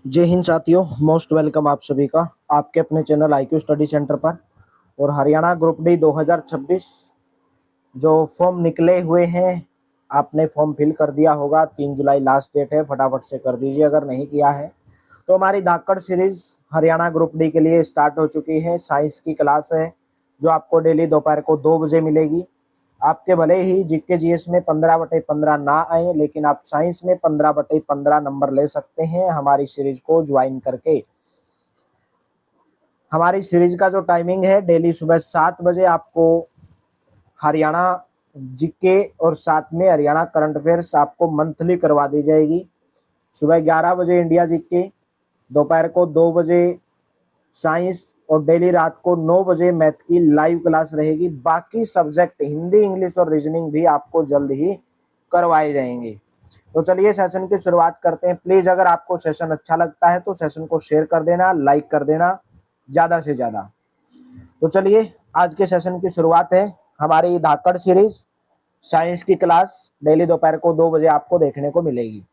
जय हिंद साथियों, most welcome आप सभी का आपके अपने चैनल आईक्यू स्टडी सेंटर पर। और हरियाणा ग्रुप डी 2026 जो फॉर्म निकले हुए हैं, आपने फॉर्म फिल कर दिया होगा। 3 जुलाई लास्ट डेट है, फटाफट से कर दीजिए अगर नहीं किया है। तो हमारी धाकड़ सीरीज हरियाणा ग्रुप डी के लिए स्टार्ट हो चुकी है। साइंस की क्लास है जो आपको डेली दोपहर को 2 बजे मिलेगी। आपके भले ही जीके जीएस में 15/15 ना आए, लेकिन आप साइंस में 15/15 नंबर ले सकते हैं हमारी सीरीज को ज्वाइन करके। हमारी सीरीज का जो टाइमिंग है, डेली सुबह 7 बजे आपको हरियाणा जीके और साथ में हरियाणा करंट अफेयर्स आपको मंथली करवा दी जाएगी। सुबह 11 बजे इंडिया जीके, दोपहर को 2 बजे साइंस और डेली रात को 9 बजे मैथ की लाइव क्लास रहेगी। बाकी सब्जेक्ट हिंदी, इंग्लिश और रीजनिंग भी आपको जल्द ही करवाए जाएंगे। तो चलिए सेशन की शुरुआत करते हैं। प्लीज अगर आपको सेशन अच्छा लगता है तो सेशन को शेयर कर देना, लाइक कर देना ज्यादा से ज्यादा। तो चलिए आज के सेशन की शुरुआत है। हमारी धाकड़ सीरीज साइंस की क्लास डेली दोपहर को 2 बजे आपको देखने को मिलेगी।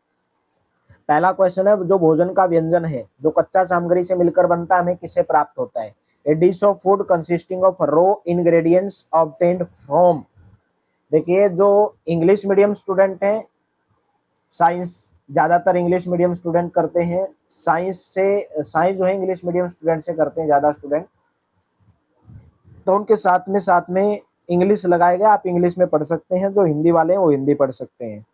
पहला क्वेश्चन है, जो भोजन का व्यंजन है जो कच्चा सामग्री से मिलकर बनता है, हमें किससे प्राप्त होता है? A dish of food consisting of raw ingredients obtained from. देखिए, जो इंग्लिश मीडियम स्टूडेंट हैं, साइंस ज्यादातर इंग्लिश मीडियम स्टूडेंट करते हैं। साइंस जो है इंग्लिश मीडियम स्टूडेंट से करते हैं ज्यादा स्टूडेंट, तो उनके साथ में इंग्लिश लगाए गए। आप इंग्लिश में पढ़ सकते हैं, जो हिंदी वाले हैं वो हिंदी पढ़ सकते हैं।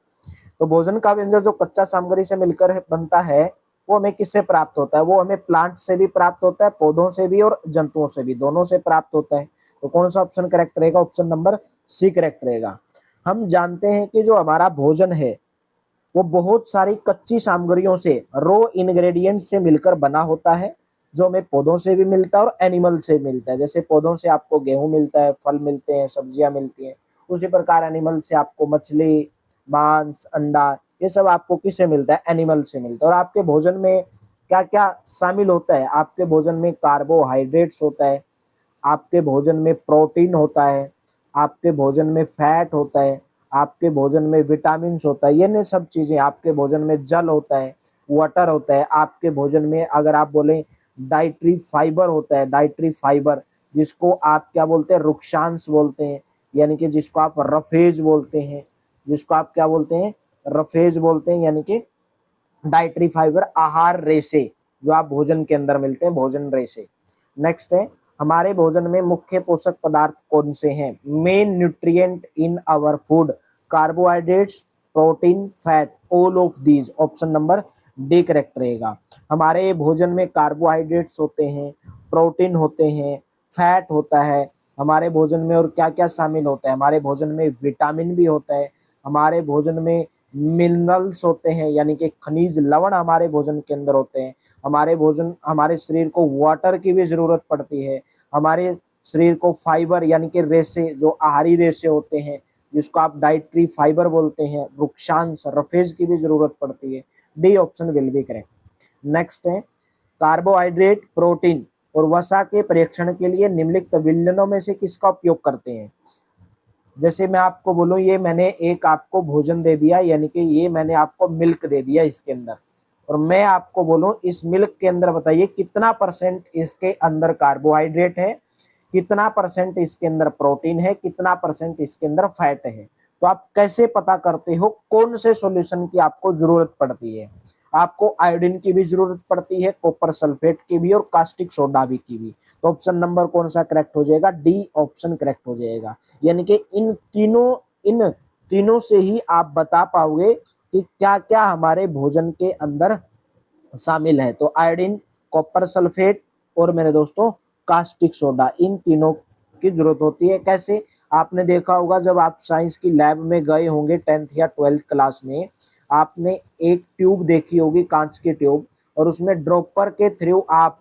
तो भोजन का व्यंजन जो कच्चा सामग्री से मिलकर बनता है, वो हमें किससे प्राप्त होता है? वो हमें प्लांट से भी प्राप्त होता है, पौधों से भी और जंतुओं से भी, दोनों से प्राप्त होता है। तो कौन सा ऑप्शन करेक्ट रहेगा? ऑप्शन नंबर सी करेक्ट रहेगा। हम जानते हैं कि जो हमारा भोजन है वो बहुत सारी कच्ची सामग्रियों से, रॉ इंग्रेडिएंट से मिलकर बना होता है, जो हमें पौधों से भी मिलता है और एनिमल से मिलता है। जैसे पौधों से आपको गेहूं मिलता है, फल मिलते हैं, सब्जियां मिलती हैं, उसी प्रकार एनिमल से आपको मछली, मांस, अंडा, ये सब आपको किससे मिलता है? एनिमल से मिलता है। और आपके भोजन में क्या क्या शामिल होता है? आपके भोजन में कार्बोहाइड्रेट्स होता है, आपके भोजन में प्रोटीन होता है, आपके भोजन में फैट होता है, आपके भोजन में विटामिन होता है। ये सब चीजें, आपके भोजन में जल होता है, वाटर होता है। आपके भोजन में अगर आप बोले डाइटरी फाइबर होता है, डाइटरी फाइबर जिसको आप क्या बोलते हैं? रुक्षांश बोलते हैं, यानी कि जिसको आप रफेज बोलते हैं, जिसको आप क्या बोलते हैं? रफेज बोलते हैं, यानी कि डाइटरी फाइबर, आहार रेशे जो आप भोजन के अंदर मिलते हैं, भोजन रेशे। नेक्स्ट है, हमारे भोजन में मुख्य पोषक पदार्थ कौन से हैं? Main nutrient in our food, carbohydrates, protein, fat, all of these. Option number D correct रहेगा। हमारे भोजन में कार्बोहाइड्रेट्स होते हैं, प्रोटीन होते हैं, फैट होता है हमारे भोजन में। और क्या क्या शामिल होता है? हमारे भोजन में विटामिन भी होता है, हमारे भोजन में मिनरल्स होते हैं, यानी कि खनिज लवण हमारे भोजन के अंदर होते हैं। हमारे शरीर को वाटर की भी जरूरत पड़ती है। हमारे शरीर को फाइबर यानी कि रेशे, जो आहारी रेशे होते हैं, जिसको आप डाइटरी फाइबर बोलते हैं, वृक्षांश, रफेज की भी जरूरत पड़ती है। D option will be correct. Next है, कार्बोहाइड्रेट, प्रोटीन और वसा के परीक्षण के लिए निम्नलिखित विलयनों में से किसका उपयोग करते हैं? जैसे मैं आपको बोलूं, ये मैंने एक आपको भोजन दे दिया, यानी कि ये मैंने आपको मिल्क दे दिया इसके अंदर, और मैं आपको बोलूं इस मिल्क के अंदर बताइए कितना परसेंट इसके अंदर कार्बोहाइड्रेट है, कितना परसेंट इसके अंदर प्रोटीन है, कितना परसेंट इसके अंदर फैट है। तो आप कैसे पता करते हो कौन से सॉल्यूशन की आपको जरूरत पड़ती है? आपको आयोडीन की भी जरूरत पड़ती है, कॉपर सल्फेट की भी, और कास्टिक सोडा भी की भी। तो ऑप्शन नंबर कौन सा करेक्ट हो जाएगा? डी ऑप्शन करेक्ट हो जाएगा। यानी कि इन तीनों से ही आप बता पाओगे कि क्या क्या हमारे भोजन के अंदर शामिल है। तो आयोडीन, कॉपर सल्फेट और मेरे दोस्तों कास्टिक सोडा, इन तीनों की जरूरत होती है। कैसे? आपने देखा होगा जब आप साइंस की लैब में गए होंगे 10th या 12th क्लास में, आपने एक ट्यूब देखी होगी, कांच की ट्यूब, और उसमें ड्रॉपर के थ्रू आप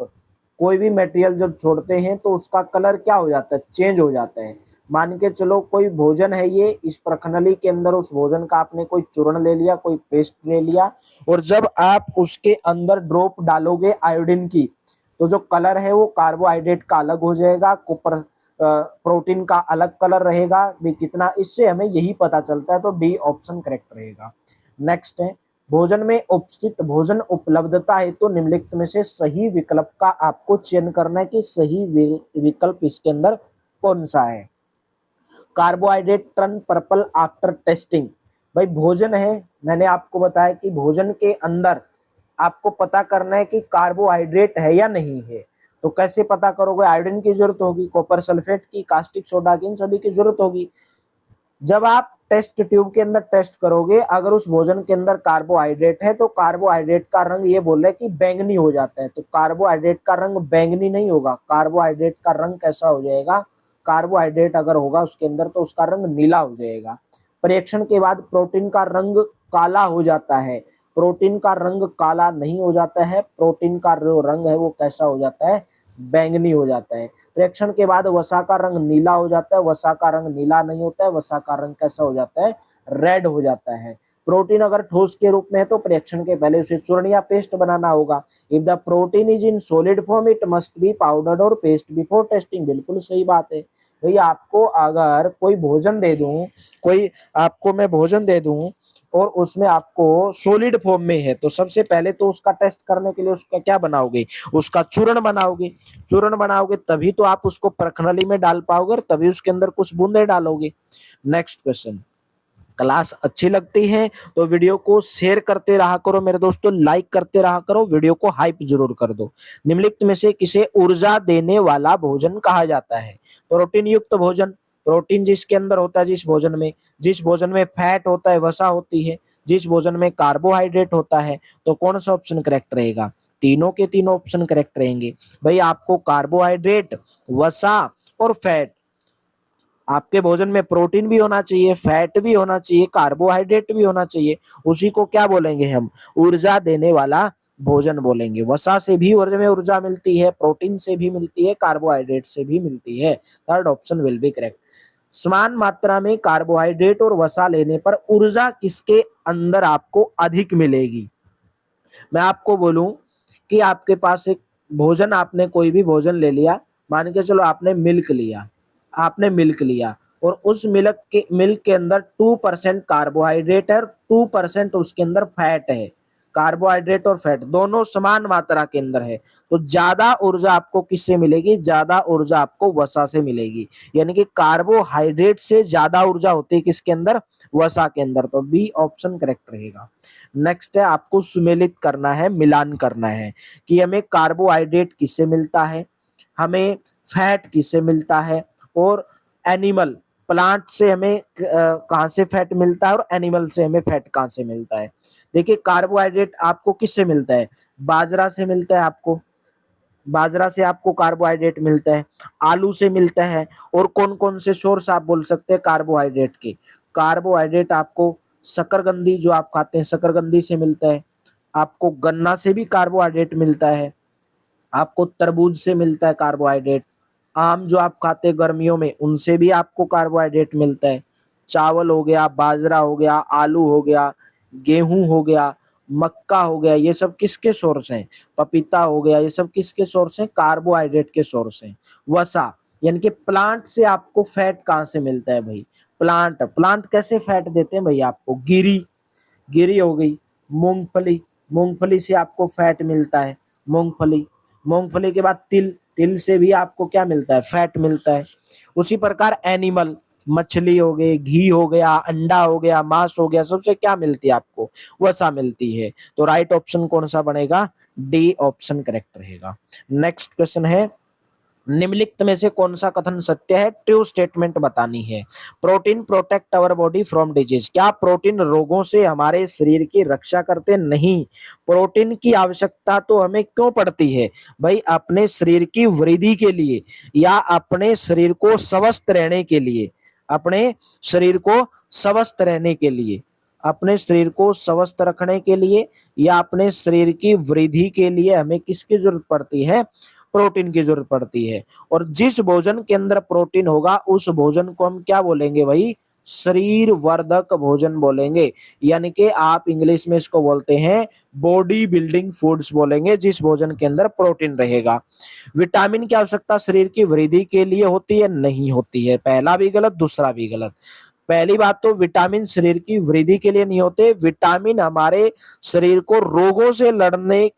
कोई भी मटेरियल जब छोड़ते हैं तो उसका कलर क्या हो जाता है? चेंज हो जाता है। मान के चलो कोई भोजन है, ये इस प्रखनली के अंदर उस भोजन का आपने कोई चूर्ण ले लिया, कोई पेस्ट ले लिया, और जब आप उसके अंदर ड्रॉप डालोगे आयोडीन की, तो जो कलर है वो कार्बोहाइड्रेट का अलग हो जाएगा, कॉपर प्रोटीन का अलग कलर रहेगा भी कितना। इससे हमें यही पता चलता है। तो डी ऑप्शन करेक्ट रहेगा। नेक्स्ट है, भोजन में उपस्थित भोजन उपलब्धता हेतु तो निम्नलिखित में से सही विकल्प का आपको चयन करना है कि सही विकल्प इसके अंदर कौन सा है। Carbohydrate turn purple after testing. भाई भोजन है, मैंने आपको बताया कि भोजन के अंदर आपको पता करना है कि कार्बोहाइड्रेट है या नहीं है। तो कैसे पता करोगे? आयोडीन की जरूरत होगी, कॉपर सल्फेट की, कास्टिक सोडा की, इन सभी की जरूरत होगी। जब आप टेस्ट ट्यूब के अंदर टेस्ट करोगे, अगर उस भोजन के अंदर कार्बोहाइड्रेट है तो कार्बोहाइड्रेट का रंग ये बोल रहा है कि बैंगनी हो जाता है। तो कार्बोहाइड्रेट का रंग बैंगनी नहीं होगा, कार्बोहाइड्रेट का रंग कैसा हो जाएगा? कार्बोहाइड्रेट अगर होगा उसके अंदर तो उसका रंग नीला हो जाएगा। परीक्षण के बाद प्रोटीन का रंग काला हो जाता है। प्रोटीन का रंग काला नहीं हो जाता है, प्रोटीन का जो रंग है वो कैसा हो जाता है? बैंगनी हो जाता है। रिएक्शन के बाद वसा का रंग नीला हो जाता है, वसा का रंग नीला नहीं होता है, वसा का रंग कैसा हो जाता है? रेड हो जाता है। प्रोटीन अगर ठोस के रूप में है तो रिएक्शन के पहले उसे चूर्ण या पेस्ट बनाना होगा। If the protein is in solid form it must be powdered और पेस्ट बिफोर टेस्टिंग। बिल्कुल सही बात है। भैया आपको अगर कोई भोजन दे दूं, कोई आपको मैं भोजन दे दूं और उसमें आपको सॉलिड फॉर्म में है तो सबसे पहले तो उसका टेस्ट करने के लिए उसका क्या बनाओगे? उसका चूर्ण बनाओगे। चूर्ण बनाओगे तभी तो आप उसको परखनली में डाल पाओगे और तभी उसके अंदर कुछ बूंदे डालोगे। Next question. क्लास अच्छी लगती है तो वीडियो को शेयर करते रहा करो मेरे दोस्तों, लाइक करते रहा करो, वीडियो को हाइप जरूर कर दो। निम्नलिखित में से किसे ऊर्जा देने वाला भोजन कहा जाता है? प्रोटीन युक्त भोजन। प्रोटीन जिसके अंदर होता है, जिस भोजन में फैट होता है, वसा होती है, जिस भोजन में कार्बोहाइड्रेट होता है, तो कौन सा ऑप्शन करेक्ट रहेगा? तीनों के तीनों ऑप्शन करेक्ट रहेंगे। भाई आपको कार्बोहाइड्रेट, वसा और फैट, आपके भोजन में प्रोटीन भी होना चाहिए, फैट भी होना चाहिए, कार्बोहाइड्रेट भी होना चाहिए। उसी को क्या बोलेंगे हम? ऊर्जा देने वाला भोजन बोलेंगे। वसा से भी ऊर्जा में ऊर्जा मिलती है, प्रोटीन से भी मिलती है, कार्बोहाइड्रेट से भी मिलती है। Third option will be correct. समान मात्रा में कार्बोहाइड्रेट और वसा लेने पर ऊर्जा किसके अंदर आपको अधिक मिलेगी? मैं आपको बोलूं कि आपके पास एक भोजन, आपने कोई भी भोजन ले लिया, मान के चलो आपने मिल्क लिया और उस मिल्क के अंदर 2% कार्बोहाइड्रेट है और 2% उसके अंदर फैट है। कार्बोहाइड्रेट और फैट दोनों समान मात्रा के अंदर है, तो ज्यादा ऊर्जा आपको किससे मिलेगी? ज्यादा ऊर्जा आपको वसा से मिलेगी। यानी कि कार्बोहाइड्रेट से ज्यादा ऊर्जा होती है किसके अंदर? वसा के अंदर। तो बी ऑप्शन करेक्ट रहेगा। नेक्स्ट है, आपको सुमेलित करना है, मिलान करना है कि हमें कार्बोहाइड्रेट किससे मिलता है, हमें फैट किससे मिलता है, और एनिमल प्लांट से हमें कहाँ से फैट मिलता है और एनिमल से हमें फैट कहाँ से मिलता है। देखिए कार्बोहाइड्रेट आपको किससे मिलता है? बाजरा से मिलता है, आपको बाजरा से आपको कार्बोहाइड्रेट मिलता है, आलू से मिलता है। और कौन कौन से सोर्स आप बोल सकते हैं कार्बोहाइड्रेट के? कार्बोहाइड्रेट आपको शकरकंदी जो आप खाते हैं, शकरकंदी से मिलता है, आपको गन्ना से भी कार्बोहाइड्रेट मिलता है, आपको तरबूज से मिलता है कार्बोहाइड्रेट, आम जो आप खाते हैं गर्मियों में उनसे भी आपको कार्बोहाइड्रेट मिलता है, चावल हो गया, बाजरा हो गया, आलू हो गया, गेहूं हो गया, मक्का हो गया, ये सब किसके सोर्स हैं? पपीता हो गया, ये सब किसके सोर्स हैं? कार्बोहाइड्रेट के सोर्स हैं। वसा यानी कि प्लांट से आपको फैट कहाँ से मिलता है भाई? प्लांट कैसे फैट देते हैं भाई आपको? गिरी हो गई, मूंगफली, मूंगफली से आपको फैट मिलता है, मूंगफली। मूंगफली के बाद तिल से भी आपको क्या मिलता है? फैट मिलता है। उसी प्रकार एनिमल, मछली हो गई, घी हो गया, अंडा हो गया, मांस हो गया, सबसे क्या मिलती है आपको? वसा मिलती है। तो राइट ऑप्शन कौन सा बनेगा? डी ऑप्शन करेक्ट रहेगा। नेक्स्ट क्वेश्चन है, निम्नलिखित में से कौन सा कथन सत्य है? ट्रू स्टेटमेंट बतानी है। Protein protect our body from disease. क्या प्रोटीन रोगों से हमारे शरीर की रक्षा करते? नहीं। प्रोटीन की आवश्यकता तो हमें क्यों पड़ती है भाई? अपने शरीर की वृद्धि के लिए, या अपने शरीर को स्वस्थ रहने के लिए, अपने शरीर को स्वस्थ रहने के लिए, अपने शरीर को स्वस्थ रखने के लिए, या अपने शरीर की वृद्धि के लिए हमें किसकी जरूरत पड़ती है? प्रोटीन की जरूरत पड़ती है। और जिस भोजन के अंदर प्रोटीन होगा उस भोजन को हम क्या बोलेंगे भाई? शरीर वर्धक भोजन बोलेंगे। यानी कि आप इंग्लिश में इसको बोलते हैं बॉडी बिल्डिंग फूड्स बोलेंगे, जिस भोजन के अंदर प्रोटीन रहेगा। विटामिन की आवश्यकता शरीर की वृद्धि के लिए होती है? नहीं होती है। पहला भी गलत, दूसरा भी गलत। पहली बात तो विटामिन शरीर की वृद्धि के लिए नहीं होते, विटामिन हमारे शरीर को रोगों से लड़ने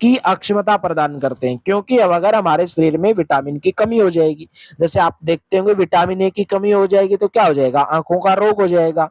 की अक्षमता प्रदान करते हैं। क्योंकि अब अगर हमारे शरीर में विटामिन की कमी हो जाएगी, जैसे आप देखते होंगे विटामिन ए की कमी हो जाएगी तो क्या हो जाएगा, आंखों का रोग हो जाएगा।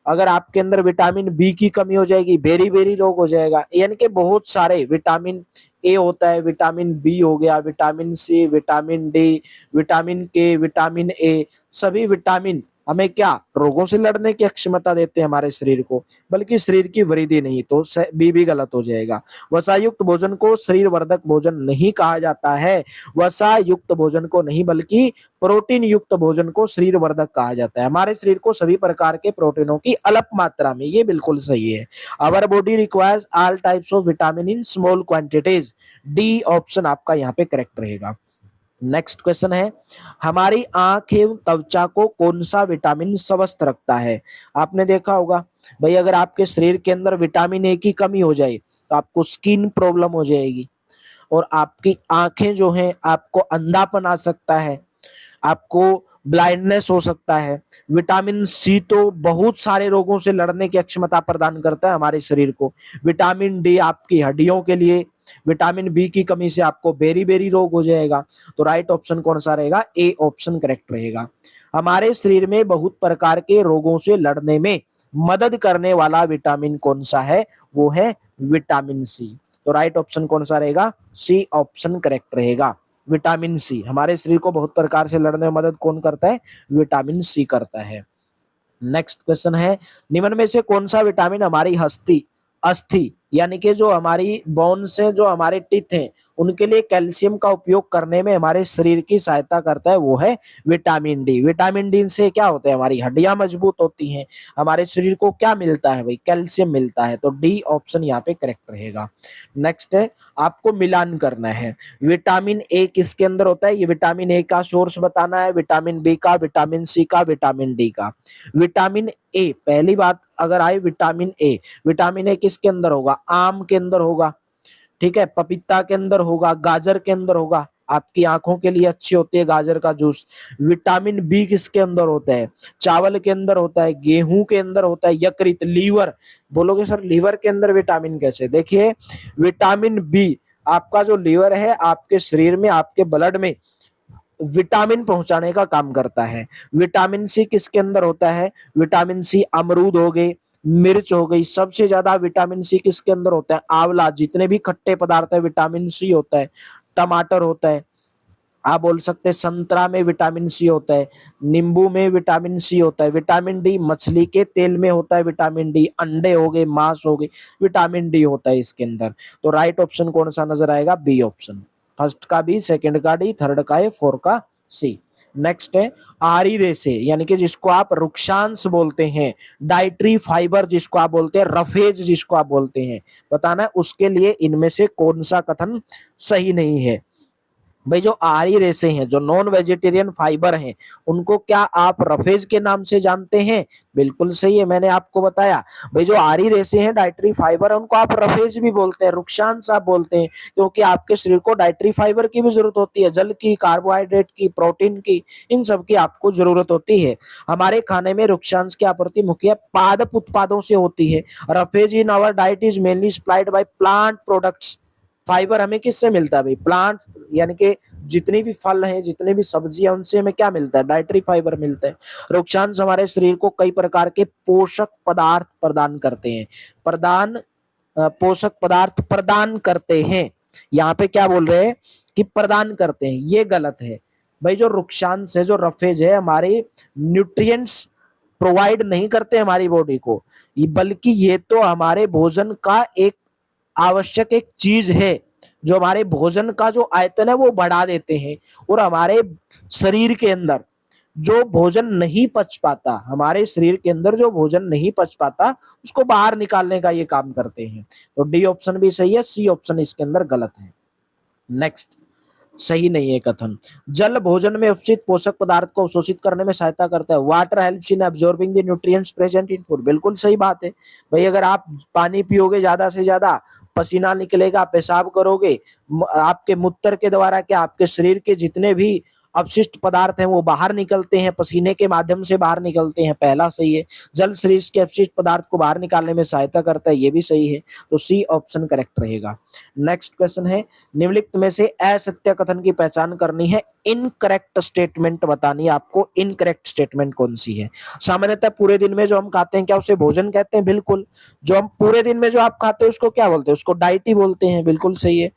अगर आपके अंदर विटामिन बी की कमी हो जाएगी, बेरी बेरी रोग हो जाएगा। यानी कि बहुत सारे विटामिन ए होता है, विटामिन बी हो गया, vitamin C, vitamin D, vitamin K, vitamin A, सभी विटामिन हमें क्या रोगों से लड़ने की क्षमता देते हैं हमारे शरीर को, बल्कि शरीर की वृद्धि नहीं। तो बी भी गलत हो जाएगा। वसा युक्त भोजन को शरीर वर्धक भोजन नहीं कहा जाता है। वसा युक्त भोजन को नहीं बल्कि प्रोटीन युक्त भोजन को शरीर वर्धक कहा जाता है। हमारे शरीर को सभी प्रकार के प्रोटीनों की अल्प मात्रा में, ये बिल्कुल सही है। Our body requires all types of vitamin in small quantities. D option आपका यहाँ पे करेक्ट रहेगा। नेक्स्ट क्वेश्चन है, हमारी आंख एवं त्वचा को कौन सा विटामिन स्वस्थ रखता है? आपने देखा होगा भाई, अगर आपके शरीर के अंदर विटामिन ए की कमी हो जाए तो आपको स्किन प्रॉब्लम हो जाएगी, और आपकी आंखें जो हैं, आपको अंधापन आ सकता है, आपको ब्लाइंडनेस हो सकता है। विटामिन सी तो बहुत सारे रोगों से लड़ने की क्षमता प्रदान करता है हमारे शरीर को। विटामिन डी आपकी हड्डियों के लिए, विटामिन बी की कमी से आपको बेरी बेरी रोग हो जाएगा। तो राइट ऑप्शन कौन सा रहेगा? ए ऑप्शन करेक्ट रहेगा। हमारे शरीर में बहुत प्रकार के रोगों से लड़ने में मदद करने वाला विटामिन कौन सा है? वो है विटामिन सी। तो राइट ऑप्शन कौन सा रहेगा? सी ऑप्शन करेक्ट रहेगा। विटामिन सी हमारे शरीर को बहुत प्रकार से लड़ने में मदद कौन करता है? विटामिन सी करता है। नेक्स्ट क्वेश्चन है, निम्न में से कौन सा विटामिन हमारी अस्थि यानी कि जो हमारी बोन्स हैं, जो हमारे टीथ हैं, उनके लिए कैल्शियम का उपयोग करने में हमारे शरीर की सहायता करता है? वो है विटामिन डी। विटामिन डी से क्या होता है? हमारी हड्डियां मजबूत होती हैं। हमारे शरीर को क्या मिलता है भाई? कैल्शियम मिलता है। तो डी ऑप्शन यहाँ पे करेक्ट रहेगा। नेक्स्ट है, आपको मिलान करना है। विटामिन ए किसके अंदर होता है? ये विटामिन ए का सोर्स बताना है, विटामिन बी का, विटामिन सी का, विटामिन डी का। विटामिन ए, पहली बात अगर आए विटामिन ए, विटामिन ए किसके अंदर होगा? आम के अंदर होगा, ठीक है, पपीता के अंदर होगा, गाजर के अंदर होगा। आपकी आंखों के लिए अच्छी होती है गाजर का जूस। विटामिन बी किसके अंदर होता है? चावल के अंदर होता है, गेहूं के अंदर होता है, यकृत, लीवर। बोलोगे सर लीवर के अंदर विटामिन कैसे? देखिए, विटामिन बी आपका जो लीवर है, आपके शरीर में, आपके ब्लड में विटामिन पहुंचाने का काम करता है। विटामिन सी किसके अंदर होता है? विटामिन सी अमरूद हो गए, मिर्च हो गई। सबसे ज्यादा विटामिन सी किसके अंदर होता है? आंवला, जितने भी खट्टे पदार्थ है विटामिन सी होता है। टमाटर होता है, आप बोल सकते हैं संतरा में विटामिन सी होता है, नींबू में विटामिन सी होता है। विटामिन डी मछली के तेल में होता है, विटामिन डी अंडे हो गए, मांस हो गए, विटामिन डी होता है इसके अंदर। तो राइट ऑप्शन कौन सा नजर आएगा? B option. फर्स्ट का बी, सेकंड का डी, थर्ड का ए, फोर का सी। नेक्स्ट है, आरी रेसे यानी कि जिसको आप रुक्षांश बोलते हैं, डाइटरी फाइबर जिसको आप बोलते हैं, रफेज जिसको आप बोलते हैं, बताना है उसके लिए इनमें से कौन सा कथन सही नहीं है। भाई जो आहारी रेशे हैं, जो नॉन वेजिटेरियन फाइबर हैं, उनको क्या आप रफेज के नाम से जानते हैं? बिल्कुल सही है, मैंने आपको बताया। भाई जो आहारी रेशे हैं, डाइटरी फाइबर, उनको आप रफेज भी बोलते हैं, रुक्षांश आप बोलते हैं, क्योंकि आपके शरीर को डाइटरी फाइबर की भी जरूरत होती है, जल की, कार्बोहाइड्रेट की, प्रोटीन की, इन सब की आपको जरूरत होती है। हमारे खाने में रुक्षांश की आपूर्ति मुख्य पादप उत्पादों से होती है। Roughage in our diet is mainly supplied by plant products. Fibre हमें किससे मिलता है भाई? प्लांट, यानी कि जितनी भी फल हैं, जितनी भी सब्जियां, उनसे हमें क्या मिलता है? डाइटरी फाइबर मिलता है। रुक्षांश हमारे शरीर को कई प्रकार के पोषक पदार्थ प्रदान करते हैं। पोषक पदार्थ प्रदान करते हैं, यहाँ पे क्या बोल रहे हैं कि प्रदान करते हैं, ये गलत है भाई। जो रुक्षांश है, जो रफेज है, हमारे न्यूट्रिएंट्स प्रोवाइड नहीं करते हमारी बॉडी को, बल्कि ये तो हमारे भोजन का एक आवश्यक एक चीज है, जो हमारे भोजन का जो आयतन है वो बढ़ा देते हैं, और हमारे शरीर के अंदर जो भोजन नहीं पच पाता, हमारे शरीर के अंदर जो भोजन नहीं पच पाता, उसको बाहर निकालने का ये काम करते हैं। तो डी ऑप्शन भी सही है, सी ऑप्शन इसके अंदर गलत है। नेक्स्ट, सही नहीं है कथन। जल भोजन में उपस्थित पोषक पदार्थ को अवशोषित करने में सहायता करता है। Water helps in absorbing the nutrients present in food. बिल्कुल सही बात है भाई, अगर आप पानी पियोगे ज्यादा से ज्यादा, पसीना निकलेगा, पेशाब करोगे, आपके मूत्र के द्वारा क्या आपके शरीर के जितने भी अपशिष्ट पदार्थ हैं वो बाहर निकलते हैं, पसीने के माध्यम से बाहर निकलते हैं, पहला सही है। जल शरीर के अपशिष्ट पदार्थ को बाहर निकालने में सहायता करता है, ये भी सही है, तो सी ऑप्शन करेक्ट रहेगा। नेक्स्ट क्वेश्चन है, निम्नलिखित में से असत्य कथन की पहचान करनी है, इनकरेक्ट स्टेटमेंट बतानी है आपको, इनकरेक्ट स्टेटमेंट कौन सी है। सामान्यतः पूरे दिन में जो हम खाते हैं क्या उसे भोजन कहते हैं? बिल्कुल। जो हम पूरे दिन में जो आप खाते हैं उसको क्या बोलते हैं? उसको डाइट ही बोलते हैं, बिल्कुल सही है।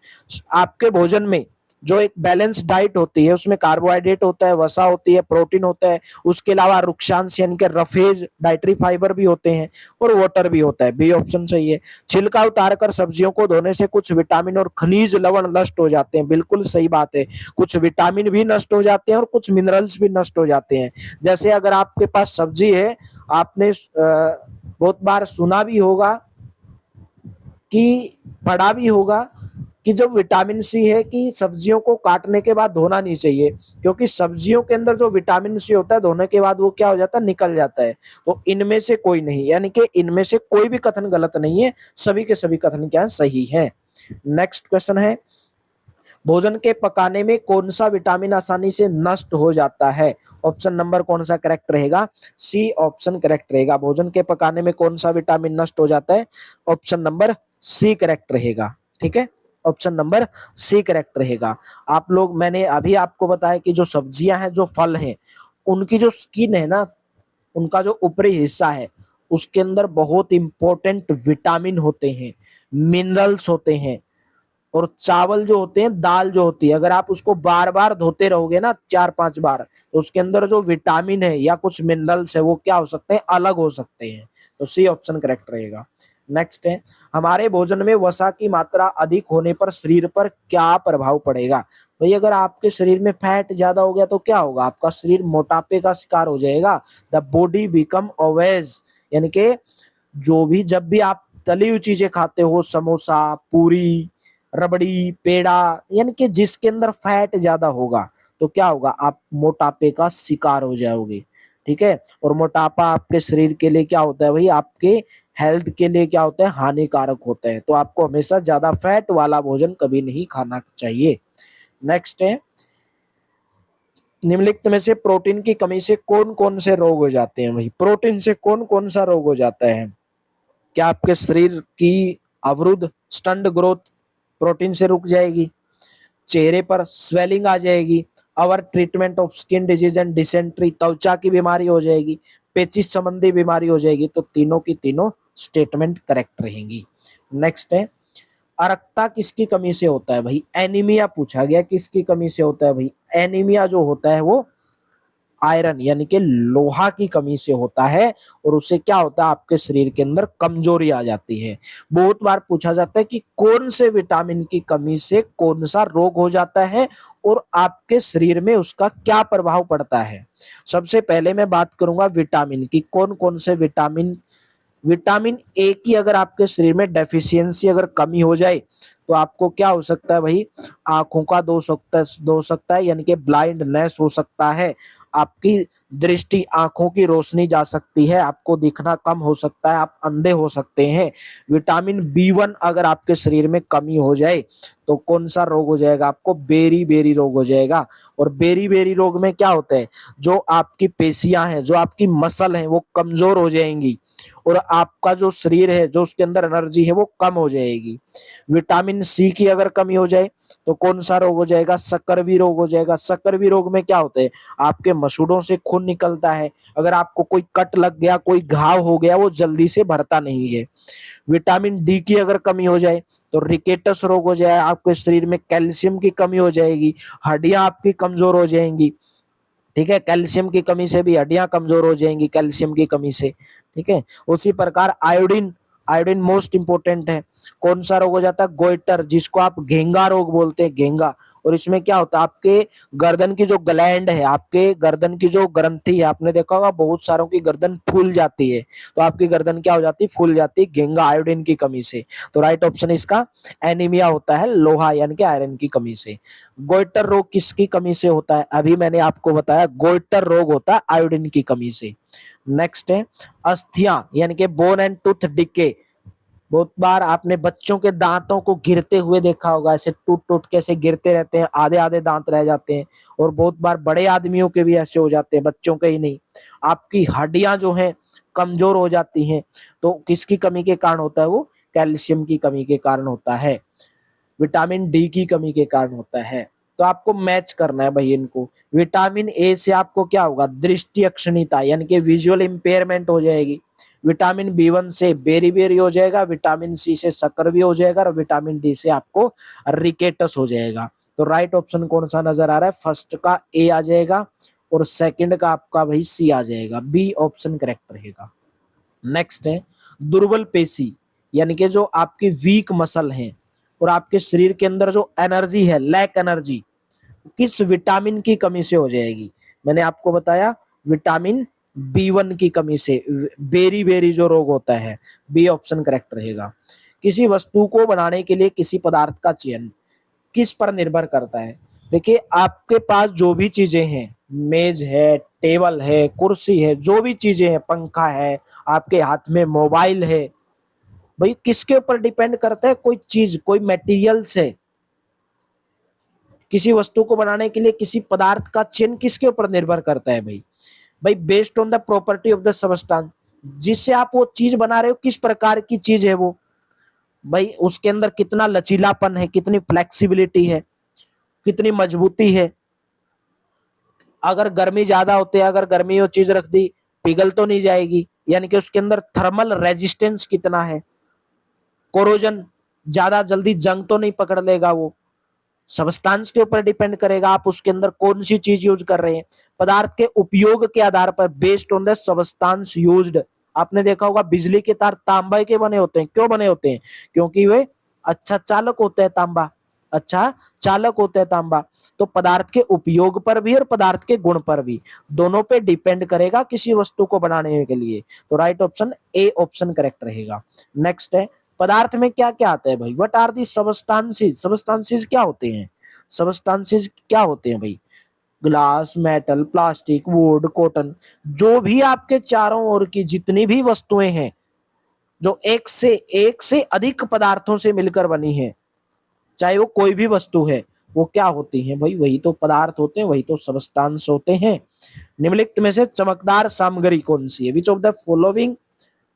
आपके भोजन में जो एक बैलेंस डाइट होती है उसमें कार्बोहाइड्रेट होता है, वसा होती है, प्रोटीन होता है, उसके अलावा रुक्षांश यानी कि रफेज डाइटरी फाइबर भी होते हैं और वाटर भी होता है, बी ऑप्शन सही है। छिलका उतारकर सब्जियों को धोने से कुछ विटामिन और खनिज लवण नष्ट हो जाते हैं, बिल्कुल सही बात है। कुछ विटामिन भी नष्ट हो जाते हैं और कुछ मिनरल्स भी नष्ट हो जाते हैं। जैसे अगर आपके पास सब्जी है, आपने बहुत बार सुना भी होगा कि पढ़ा भी होगा कि जो विटामिन सी है कि सब्जियों को काटने के बाद धोना नहीं चाहिए, क्योंकि सब्जियों के अंदर जो विटामिन सी होता है धोने के बाद वो क्या हो जाता है? निकल जाता है। तो इनमें से कोई नहीं, यानी कि इनमें से कोई भी कथन गलत नहीं है, सभी के सभी कथन क्या है? सही है। नेक्स्ट क्वेश्चन है, भोजन के पकाने में कौन सा विटामिन आसानी से नष्ट हो जाता है? ऑप्शन नंबर कौन सा करेक्ट रहेगा? सी ऑप्शन करेक्ट रहेगा। भोजन के पकाने में कौन सा विटामिन नष्ट हो जाता है? ऑप्शन नंबर सी करेक्ट रहेगा। ठीक है, ऑप्शन नंबर सी करेक्ट रहेगा। आप लोग, मैंने अभी आपको बताया कि जो सब्जियां हैं, जो फल हैं, उनकी जो स्किन है ना, उनका जो ऊपरी हिस्सा है, उसके अंदर बहुत इंपॉर्टेंट विटामिन होते हैं, मिनरल्स होते हैं। और चावल जो होते हैं, दाल जो होती है, अगर आप उसको बार बार धोते रहोगे ना 4-5 बार, तो उसके अंदर जो विटामिन है या कुछ मिनरल्स है वो क्या हो सकते हैं? अलग हो सकते हैं। तो सी ऑप्शन करेक्ट रहेगा। नेक्स्ट है, हमारे भोजन में वसा की मात्रा अधिक होने पर शरीर पर क्या प्रभाव पड़ेगा? भाई अगर आपके शरीर में फैट ज्यादा हो गया तो क्या होगा? आपका शरीर मोटापे का शिकार हो जाएगा। द बॉडी बिकम ओबेस, यानी कि जो भी, जब भी आप तली हुई चीजें खाते हो, समोसा, पूरी, रबड़ी, पेड़ा, यानी कि जिसके अंदर फैट ज्यादा होगा, तो क्या होगा? आप मोटापे का शिकार हो जाओगे। ठीक है, और मोटापा आपके शरीर के लिए क्या होता है भाई? आपके हेल्थ के लिए क्या होता है? हानिकारक होता है। तो आपको हमेशा ज्यादा फैट वाला भोजन कभी नहीं खाना चाहिए। नेक्स्ट है, निम्नलिखित में से प्रोटीन की कमी से कौन कौन से रोग हो जाते हैं? भाई प्रोटीन से कौन कौन सा रोग हो जाता है? क्या आपके शरीर की अवरुद्ध स्टंट ग्रोथ प्रोटीन से रुक जाएगी, चेहरे पर स्वेलिंग आ जाएगी, our treatment of skin disease and dysentery, त्वचा की बीमारी हो जाएगी, पेचिश संबंधी बीमारी हो जाएगी, तो तीनों की तीनों स्टेटमेंट करेक्ट रहेंगी। नेक्स्ट है, अरक्ता किसकी कमी से होता है? भाई एनीमिया पूछा गया, किसकी कमी से होता है? भाई एनीमिया जो होता है वो आयरन यानी कि लोहा की कमी से होता है, और उससे क्या होता है? आपके शरीर के अंदर कमजोरी आ जाती है। बहुत बार पूछा जाता है कि कौन से विटामिन की कमी से कौन सा रोग हो जाता है और आपके शरीर में उसका क्या प्रभाव पड़ता है। सबसे पहले मैं बात करूंगा विटामिन की, कौन कौन से विटामिन। विटामिन ए की अगर आपके शरीर में डेफिशिएंसी, अगर कमी हो जाए, तो आपको क्या हो सकता है भाई? आंखों का दोष हो सकता है, यानी कि ब्लाइंडनेस हो सकता है, आपकी दृष्टि, आंखों की रोशनी जा सकती है, आपको दिखना कम हो सकता है, आप अंधे हो सकते हैं। विटामिन बी1 अगर आपके शरीर में कमी हो जाए तो कौन सा रोग हो जाएगा? आपको बेरी बेरी रोग हो जाएगा। और बेरी बेरी रोग में क्या होता है? जो आपकी पेशियां हैं, जो आपकी मसल हैं, वो कमजोर हो जाएंगी, और आपका जो शरीर है, जो उसके अंदर एनर्जी है, वो कम हो जाएगी। विटामिन सी की अगर कमी हो जाए तो कौन सा रोग हो जाएगा? सकरवी रोग हो जाएगा। सकरवी रोग में क्या होता है? आपके मसूड़ों से खून निकलता है, अगर आपको कोई कट लग गया, कोई घाव हो गया, वो जल्दी से भरता नहीं है। विटामिन डी की अगर कमी हो जाए तो रिकेटस रोग हो जाए, आपके शरीर में कैल्शियम की कमी हो जाएगी, हड्डियां आपकी कमजोर हो जाएंगी। ठीक है, कैल्शियम की कमी से भी हड्डियां कमजोर हो जाएंगी, कैल्शियम की कमी से। ठीक है, उसी प्रकार आयोडीन, आयोडीन मोस्ट इंपोर्टेंट है। कौन सा रोग हो जाता है? गोइटर, जिसको आप घेंगा रोग बोलते हैं, घेंगा। और इसमें क्या होता है? आपके गर्दन की जो ग्लैंड है, आपके गर्दन की जो ग्रंथि है, आपने देखा होगा बहुत सारों की गर्दन फूल जाती है, तो आपकी गर्दन क्या हो जाती है? फूल जाती है, घेंगा, आयोडीन की कमी से। तो राइट ऑप्शन इसका एनीमिया होता है, लोहा यानी कि आयरन की कमी से। गोइटर रोग किसकी कमी से होता है? अभी मैंने आपको बताया, गोइटर रोग होता है आयोडीन की कमी से। नेक्स्ट है, अस्थियां यानी कि बोन एंड टूथ डिके, बहुत बार आपने बच्चों के दांतों को गिरते हुए देखा होगा, ऐसे टूट टूट के ऐसे गिरते रहते हैं, आधे आधे दांत रह जाते हैं। और बहुत बार बड़े आदमियों के भी ऐसे हो जाते हैं, बच्चों के ही नहीं। आपकी हड्डियां जो हैं कमजोर हो जाती हैं। तो किसकी कमी के कारण होता है वो? कैल्शियम की कमी के कारण होता है, विटामिन डी की कमी के कारण होता है। तो आपको मैच करना है भाई इनको। विटामिन ए से आपको क्या होगा? दृष्टि अक्षीणता यानी कि विजुअल इंपेयरमेंट हो जाएगी। विटामिन बी1 से बेरी हो जाएगा, विटामिन सी से सकर्वी हो जाएगा, और विटामिन डी से आपको रिकेटस हो जाएगा। तो राइट ऑप्शन कौन सा नजर आ रहा है? फर्स्ट का ए आ जाएगा और सेकंड का आपका भाई सी आ जाएगा। बी ऑप्शन करेक्ट रहेगा। नेक्स्ट है दुर्बल पेशी, यानी कि जो आपकी वीक मसल है और आपके शरीर के अंदर जो एनर्जी है, लैक एनर्जी, किस विटामिन की कमी से हो जाएगी? मैंने आपको बताया विटामिन बी1 की कमी से, बेरी जो रोग होता है। बी ऑप्शन करेक्ट रहेगा। किसी वस्तु को बनाने के लिए किसी पदार्थ का चयन किस पर निर्भर करता है? देखिए आपके पास जो भी चीजें हैं, मेज है, टेबल है, कुर्सी है, जो भी चीजें हैं, पंखा है, आपके हाथ में मोबाइल है, भाई किसके ऊपर डिपेंड करता है? कोई चीज, कोई मटेरियल से किसी वस्तु को बनाने के लिए किसी पदार्थ का चयन किसके ऊपर निर्भर करता है भाई? भाई based on the property of the substance, जिससे आप वो चीज बना रहे हो किस प्रकार की चीज है वो, भाई उसके अंदर कितना लचीलापन है, कितनी फ्लेक्सिबिलिटी है, कितनी मजबूती है। अगर गर्मी ज्यादा होती है, अगर गर्मी वो चीज रख दी, पिघल तो नहीं जाएगी, यानी कि उसके अंदर थर्मल रेजिस्टेंस कितना है, कोरोजन ज्यादा जल्दी जंग तो नहीं पकड़ लेगा वो। सबस्टांस के ऊपर डिपेंड करेगा आप उसके अंदर कौन सी चीज यूज कर रहे हैं। पदार्थ के उपयोग के आधार पर, based on the substance used. आपने देखा होगा बिजली के तार तांबा के बने होते हैं। क्यों बने होते हैं? क्योंकि वे अच्छा चालक होते हैं, तांबा अच्छा चालक होता है तांबा। तो पदार्थ के उपयोग पर भी और पदार्थ के गुण पर भी, दोनों पे डिपेंड करेगा किसी वस्तु को बनाने के लिए। तो right option A option correct रहेगा। नेक्स्ट है पदार्थ में क्या क्या आता है भाई? What are the substances? Substances क्या होते हैं? सबस्टांसेस क्या होते हैं भाई? Glass, metal, plastic, wood, cotton, जो भी आपके चारों ओर की जितनी भी वस्तुएं हैं जो एक से अधिक पदार्थों से मिलकर बनी है, चाहे वो कोई भी वस्तु है, वो क्या होती है भाई? वही तो पदार्थ होते हैं, वही तो सबस्टांस होते हैं। निम्नलिखित में से चमकदार सामग्री कौन सी है? Which of the following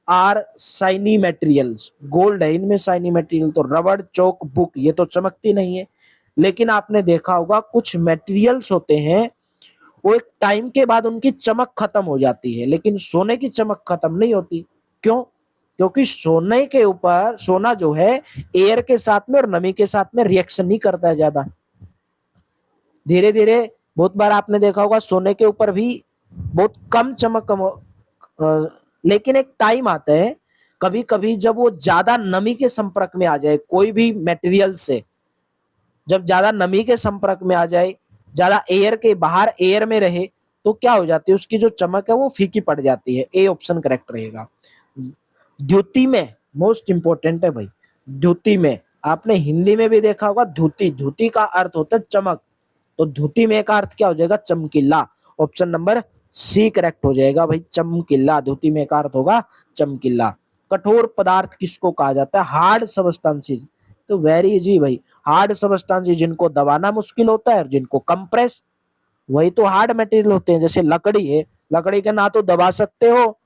are shiny materials? Gold है इनमें शाइनी मटेरियल, तो रबड़, चौक, बुक, ये तो चमकती नहीं है। लेकिन आपने देखा होगा कुछ मटेरियल्स होते हैं वो एक टाइम के बाद उनकी चमक खत्म हो जाती है, लेकिन सोने की चमक खत्म नहीं होती। क्यों? क्योंकि सोने के ऊपर, सोना जो है एयर के साथ में और नमी के साथ में रिएक्शन नहीं करता है ज्यादा, धीरे धीरे। बहुत बार आपने देखा होगा सोने के ऊपर भी बहुत कम चमक लेकिन एक टाइम आता है कभी कभी जब वो ज्यादा नमी के संपर्क में आ जाए, कोई भी मटेरियल से जब ज्यादा नमी के संपर्क में आ जाए, ज्यादा एयर के बाहर एयर में रहे, तो क्या हो जाती है? उसकी जो चमक है वो फीकी पड़ जाती है। ए ऑप्शन करेक्ट रहेगा। द्युति में मोस्ट इंपोर्टेंट है भाई। द्युति में आपने हिंदी में भी देखा होगा, द्युति, द्युति का अर्थ होता है चमक, तो द्युति में का अर्थ क्या हो जाएगा? चमकीला। ऑप्शन नंबर सी करेक्ट हो जाएगा भाई, चमकीला। द्युति में का अर्थ होगा चमकीला। कठोर पदार्थ किसको कहा जाता है? Hard substances. तो वेरी इजी भाई, हार्ड सबस्टांसेस जिनको दबाना मुश्किल होता है और जिनको कंप्रेस, वही तो हार्ड मटेरियल होते हैं। जैसे लकड़ी है, लकड़ी के ना तो दबा सकते हो,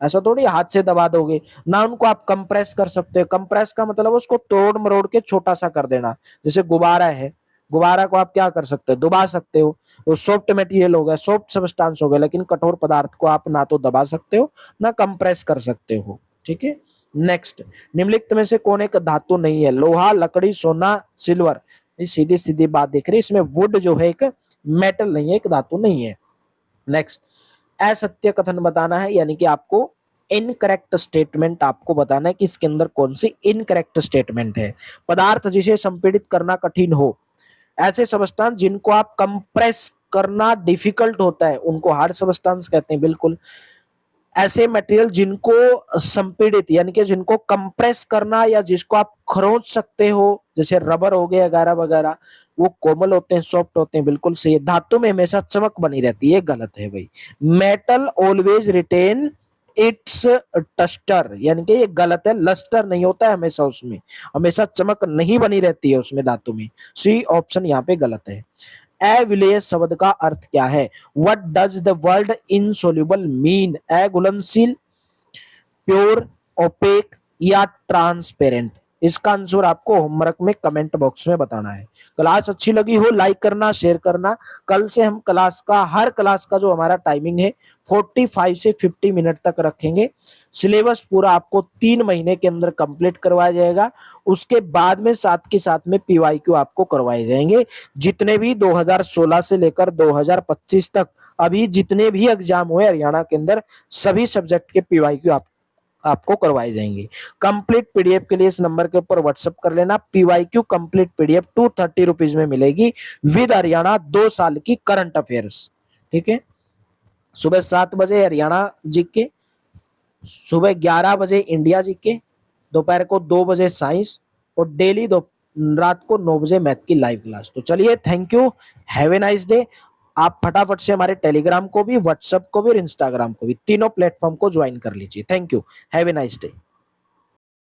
ऐसा थोड़ी हाथ से दबा दोगे, ना उनको आप कंप्रेस कर सकते हो। कंप्रेस का मतलब उसको तोड़ मरोड़ के छोटा सा कर देना। जैसे गुब्बारा है, गुब्बारा को आप क्या कर सकते हो? दबा सकते हो, वो सॉफ्ट मटेरियल हो गया, सॉफ्ट सबस्टांस हो गया। लेकिन कठोर पदार्थ को आप ना तो दबा सकते हो ना कंप्रेस कर सकते हो। ठीक है। नेक्स्ट, निम्नलिखित में से कौन एक धातु नहीं है? लोहा, लकड़ी, सोना, सिल्वर। सीधी सीधी बात देख रही है, इसमें वुड जो है एक मेटल नहीं है, एक धातु नहीं है। नेक्स्ट, असत्य कथन बताना है, यानी कि आपको इनकरेक्ट स्टेटमेंट आपको बताना है कि इसके अंदर कौन सी इनकरेक्ट स्टेटमेंट है। पदार्थ जिसे संपीड़ित करना कठिन हो, ऐसे सबस्टांस जिनको आप कंप्रेस करना डिफिकल्ट होता है, उनको हार्ड सबस्टांस कहते हैं। बिल्कुल। ऐसे मटेरियल जिनको संपीड़ित यानी कि जिनको कंप्रेस करना या जिसको आप खरोंच सकते हो, जैसे रबर हो गया वगैरह वगैरह, वो कोमल होते हैं, सॉफ्ट होते हैं। बिल्कुल सही है। धातु में हमेशा चमक बनी रहती है, गलत है भाई। मेटल ऑलवेज रिटेन इट्स टस्टर, यानी कि ये गलत है, लस्टर नहीं होता है हमेशा, उसमें हमेशा चमक नहीं बनी रहती है उसमें दांतों में। सी ऑप्शन यहाँ पे गलत है। अविलेय शब्द का अर्थ क्या है? What does the word insoluble mean? अघुलनशील, प्योर, ओपेक या ट्रांसपेरेंट? इसका आंसर आपको होमवर्क में कमेंट बॉक्स में बताना है। क्लास अच्छी लगी हो लाइक करना, शेयर करना। कल से हम क्लास का, हर क्लास का जो हमारा टाइमिंग है 45 से 50 मिनट तक रखेंगे। सिलेबस पूरा आपको 3 महीने के अंदर कंप्लीट करवाया जाएगा। उसके बाद में साथ के साथ में पीवाईक्यू आपको करवाए जाएंगे। जितने भी 2016 से लेकर 2025 तक अभी जितने भी एग्जाम हुए हरियाणा के अंदर, सभी सब्जेक्ट के पीवाईक्यू आपको करवाए जाएंगे। कंप्लीट पीडीएफ के लिए इस नंबर के ऊपर व्हाट्सएप कर लेना। पीवाईक्यू कंप्लीट पीडीएफ 230 रुपीज में मिलेगी विद हरियाणा 2 साल की करंट अफेयर्स। ठीक है, सुबह 7 बजे हरियाणा जीके, सुबह 11 बजे इंडिया जीके, दोपहर को 2 बजे साइंस, और डेली दो रात को 9 बजे मैथ की लाइव क्लास। तो चलिए, thank you, have a nice day. आप फटाफट से हमारे टेलीग्राम को भी, व्हाट्सएप को भी और इंस्टाग्राम को भी, तीनों प्लेटफॉर्म को ज्वाइन कर लीजिए। Thank you, have a nice day.